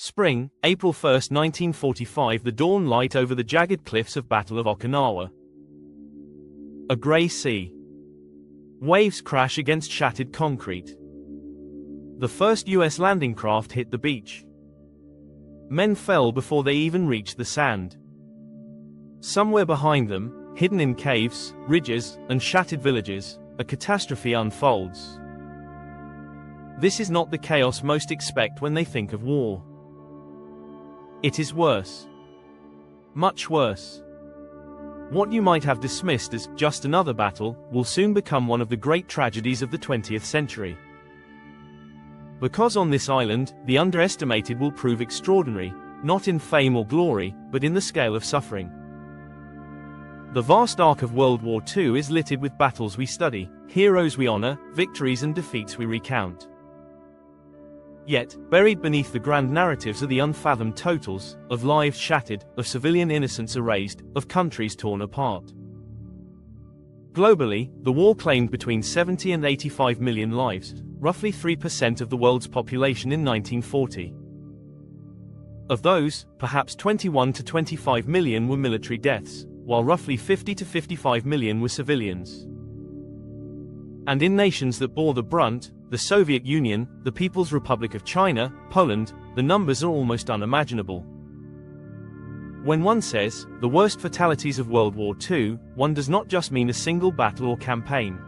Spring, April 1, 1945. The dawn light over the jagged cliffs of Battle of Okinawa. A grey sea. Waves crash against shattered concrete. The first US landing craft hit the beach. Men fell before they even reached the sand. Somewhere behind them, hidden in caves, ridges, and shattered villages, a catastrophe unfolds. This is not the chaos most expect when they think of war. It is worse. Much worse. What you might have dismissed as just another battle will soon become one of the great tragedies of the 20th century. Because on this island, the underestimated will prove extraordinary, not in fame or glory, but in the scale of suffering. The vast arc of World War II is littered with battles we study, heroes we honor, victories and defeats we recount. Yet, buried beneath the grand narratives are the unfathomed totals, of lives shattered, of civilian innocence erased, of countries torn apart. Globally, the war claimed between 70 and 85 million lives, roughly 3% of the world's population in 1940. Of those, perhaps 21 to 25 million were military deaths, while roughly 50 to 55 million were civilians. And in nations that bore the brunt, the Soviet Union, the People's Republic of China, Poland, the numbers are almost unimaginable. When one says, the worst fatalities of World War II, one does not just mean a single battle or campaign.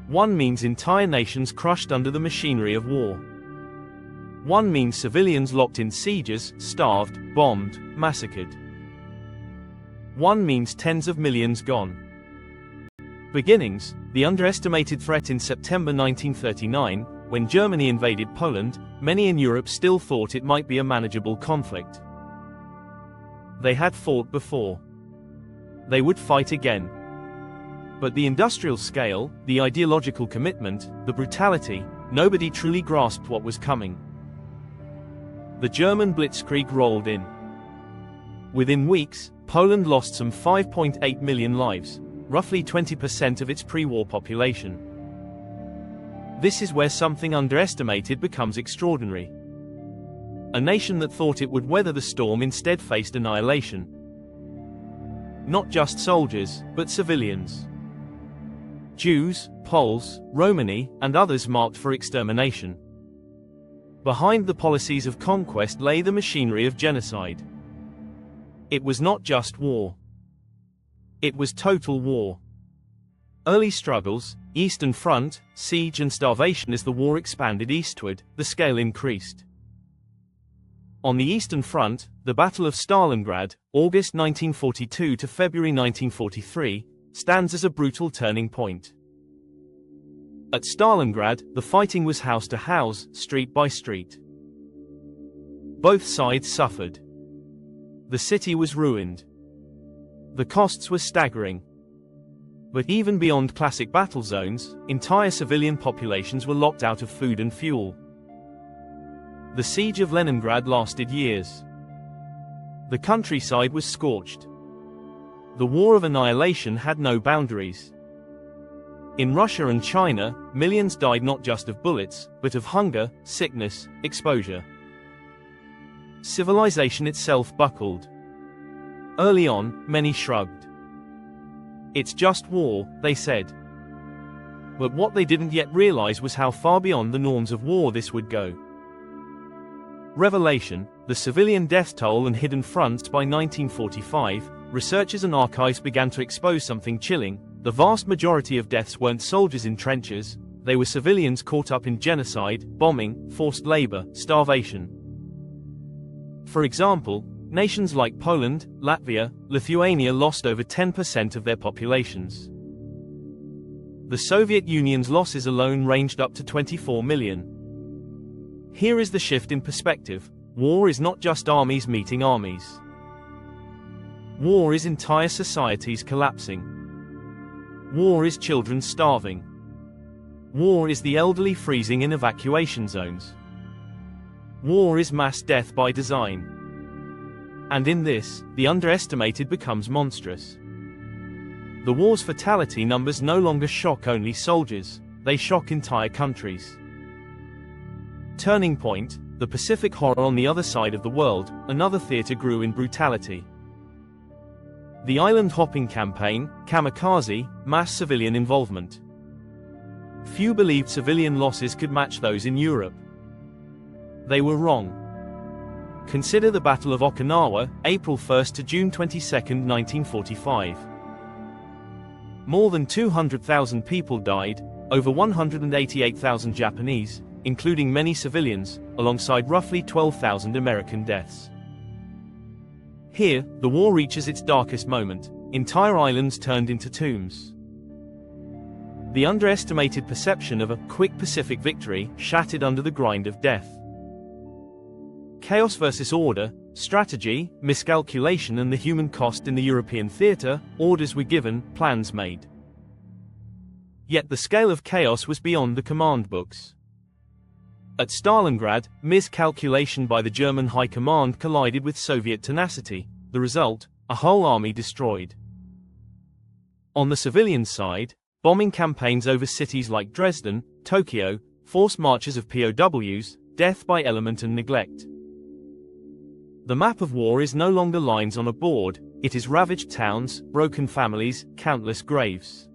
One means entire nations crushed under the machinery of war. One means civilians locked in sieges, starved, bombed, massacred. One means tens of millions gone. Beginnings, the underestimated threat in September 1939, when Germany invaded Poland, many in Europe still thought it might be a manageable conflict. They had fought before. They would fight again. But the industrial scale, the ideological commitment, the brutality, nobody truly grasped what was coming. The German blitzkrieg rolled in. Within weeks, Poland lost some 5.8 million lives, roughly 20% of its pre-war population. This is where something underestimated becomes extraordinary. A nation that thought it would weather the storm instead faced annihilation. Not just soldiers, but civilians. Jews, Poles, Romani, and others marked for extermination. Behind the policies of conquest lay the machinery of genocide. It was not just war. It was total war. Early struggles, Eastern Front, siege and starvation. As the war expanded eastward, the scale increased. On the Eastern Front, the Battle of Stalingrad, August 1942 to February 1943, stands as a brutal turning point. At Stalingrad, the fighting was house to house, street by street. Both sides suffered. The city was ruined. The costs were staggering. But even beyond classic battle zones, entire civilian populations were locked out of food and fuel. The siege of Leningrad lasted years. The countryside was scorched. The war of annihilation had no boundaries. In Russia and China, millions died not just of bullets, but of hunger, sickness, exposure. Civilization itself buckled. Early on, many shrugged. It's just war, they said. But what they didn't yet realize was how far beyond the norms of war this would go. Revelation, the civilian death toll and hidden fronts. By 1945, researchers and archives began to expose something chilling. The vast majority of deaths weren't soldiers in trenches, they were civilians caught up in genocide, bombing, forced labor, starvation. For example, nations like Poland, Latvia, Lithuania lost over 10% of their populations. The Soviet Union's losses alone ranged up to 24 million. Here is the shift in perspective. War is not just armies meeting armies. War is entire societies collapsing. War is children starving. War is the elderly freezing in evacuation zones. War is mass death by design. And in this, the underestimated becomes monstrous. The war's fatality numbers no longer shock only soldiers, they shock entire countries. Turning point, the Pacific horror on the other side of the world, another theater grew in brutality. The island hopping campaign, kamikaze, mass civilian involvement. Few believed civilian losses could match those in Europe. They were wrong. Consider the Battle of Okinawa, April 1 to June 22, 1945. More than 200,000 people died, over 188,000 Japanese, including many civilians, alongside roughly 12,000 American deaths. Here, the war reaches its darkest moment, entire islands turned into tombs. The underestimated perception of a quick Pacific victory shattered under the grind of death. Chaos versus order, strategy, miscalculation and the human cost in the European theater, orders were given, plans made. Yet the scale of chaos was beyond the command books. At Stalingrad, miscalculation by the German High Command collided with Soviet tenacity, the result, a whole army destroyed. On the civilian side, bombing campaigns over cities like Dresden, Tokyo, forced marches of POWs, death by element and neglect. The map of war is no longer lines on a board, it is ravaged towns, broken families, countless graves.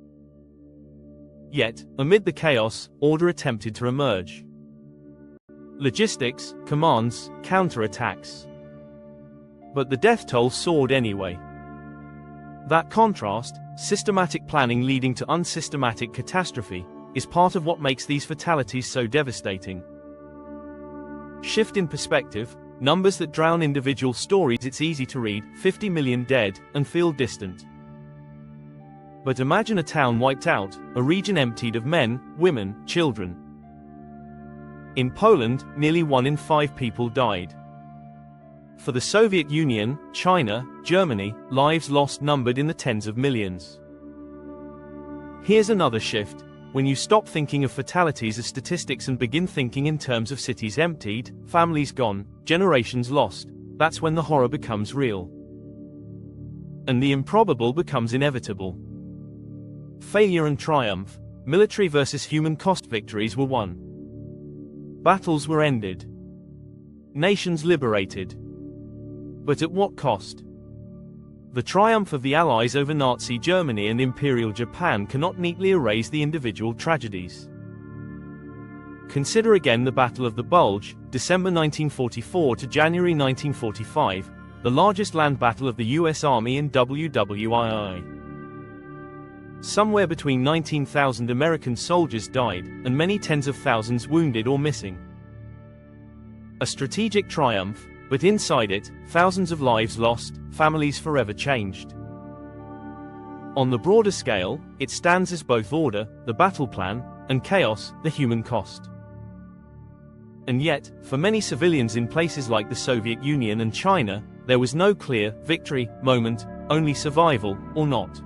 Yet, amid the chaos, order attempted to emerge. Logistics, commands, counterattacks. But the death toll soared anyway. That contrast, systematic planning leading to unsystematic catastrophe, is part of what makes these fatalities so devastating. Shift in perspective, numbers that drown individual stories. It's easy to read 50 million dead and feel distant. But imagine a town wiped out, a region emptied of men, women, children. In Poland, nearly 1 in 5 people died. For the Soviet Union, China, Germany, lives lost numbered in the tens of millions. Here's another shift. When you stop thinking of fatalities as statistics and begin thinking in terms of cities emptied, families gone, generations lost, that's when the horror becomes real. And the improbable becomes inevitable. Failure and triumph, military versus human cost victories were won. Battles were ended. Nations liberated. But at what cost? The triumph of the Allies over Nazi Germany and Imperial Japan cannot neatly erase the individual tragedies. Consider again the Battle of the Bulge, December 1944 to January 1945, the largest land battle of the US Army in WWII. Somewhere between 19,000 American soldiers died, and many tens of thousands wounded or missing. A strategic triumph, but inside it, thousands of lives lost, families forever changed. On the broader scale, it stands as both order, the battle plan, and chaos, the human cost. And yet, for many civilians in places like the Soviet Union and China, there was no clear victory moment, only survival or not.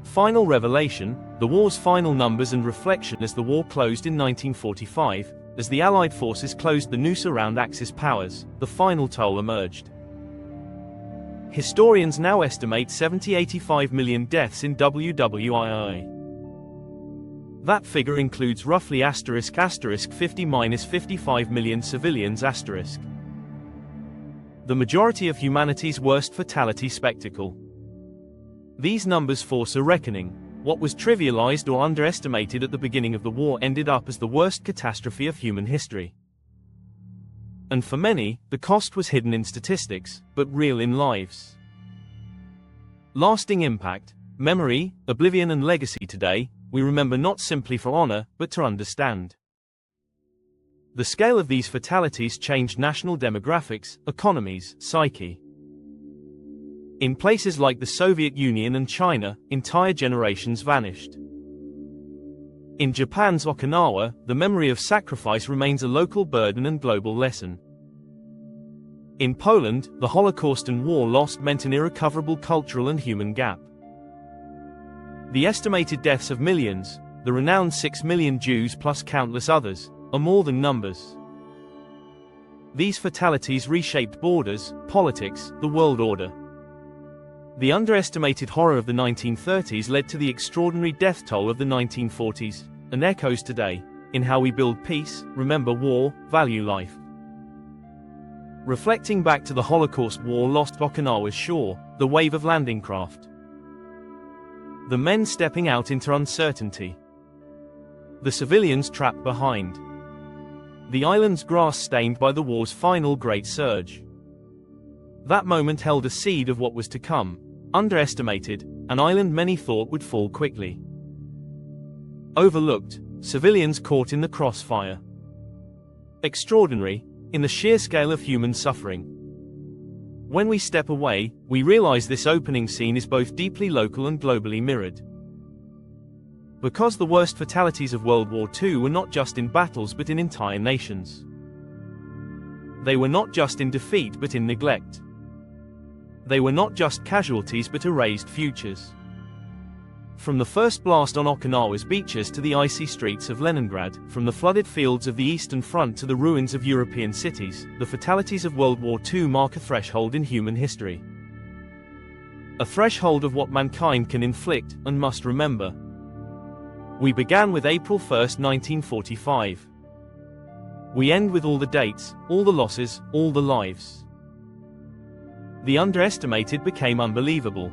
Final revelation, the war's final numbers and reflection as the war closed in 1945, as the Allied forces closed the noose around Axis powers, the final toll emerged. Historians now estimate 70–85 million deaths in WWII. That figure includes roughly **50–55 million civilians**. The majority of humanity's worst fatality spectacle. These numbers force a reckoning. What was trivialized or underestimated at the beginning of the war ended up as the worst catastrophe of human history. And for many, the cost was hidden in statistics, but real in lives. Lasting impact, memory, oblivion and legacy. Today, we remember not simply for honor, but to understand. The scale of these fatalities changed national demographics, economies, psyche. In places like the Soviet Union and China, entire generations vanished. In Japan's Okinawa, the memory of sacrifice remains a local burden and global lesson. In Poland, the Holocaust and war lost meant an irrecoverable cultural and human gap. The estimated deaths of millions, the renowned 6 million Jews plus countless others, are more than numbers. These fatalities reshaped borders, politics, the world order. The underestimated horror of the 1930s led to the extraordinary death toll of the 1940s, and echoes today. in how we build peace, remember war, value life. Reflecting back to the Holocaust war lost Okinawa's shore, the wave of landing craft. The men stepping out into uncertainty. The civilians trapped behind. The island's grass stained by the war's final great surge. That moment held a seed of what was to come, underestimated, an island many thought would fall quickly. Overlooked, civilians caught in the crossfire. Extraordinary, in the sheer scale of human suffering. When we step away, we realize this opening scene is both deeply local and globally mirrored. Because the worst fatalities of World War II were not just in battles but in entire nations. They were not just in defeat but in neglect. They were not just casualties but erased futures. From the first blast on Okinawa's beaches to the icy streets of Leningrad, from the flooded fields of the Eastern Front to the ruins of European cities, the fatalities of World War II mark a threshold in human history. A threshold of what mankind can inflict, and must remember. We began with April 1, 1945. We end with all the dates, all the losses, all the lives. The underestimated became unbelievable.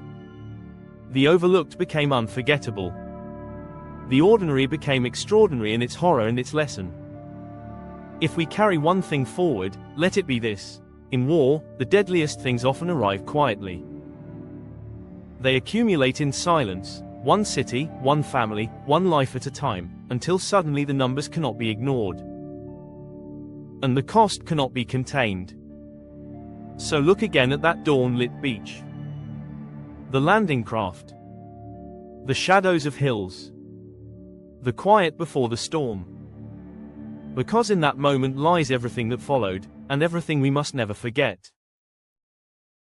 The overlooked became unforgettable. The ordinary became extraordinary in its horror and its lesson. If we carry one thing forward, let it be this: in war, the deadliest things often arrive quietly. They accumulate in silence, one city, one family, one life at a time, until suddenly the numbers cannot be ignored. And the cost cannot be contained. So look again at that dawn-lit beach. The landing craft. The shadows of hills. The quiet before the storm. Because in that moment lies everything that followed, and everything we must never forget.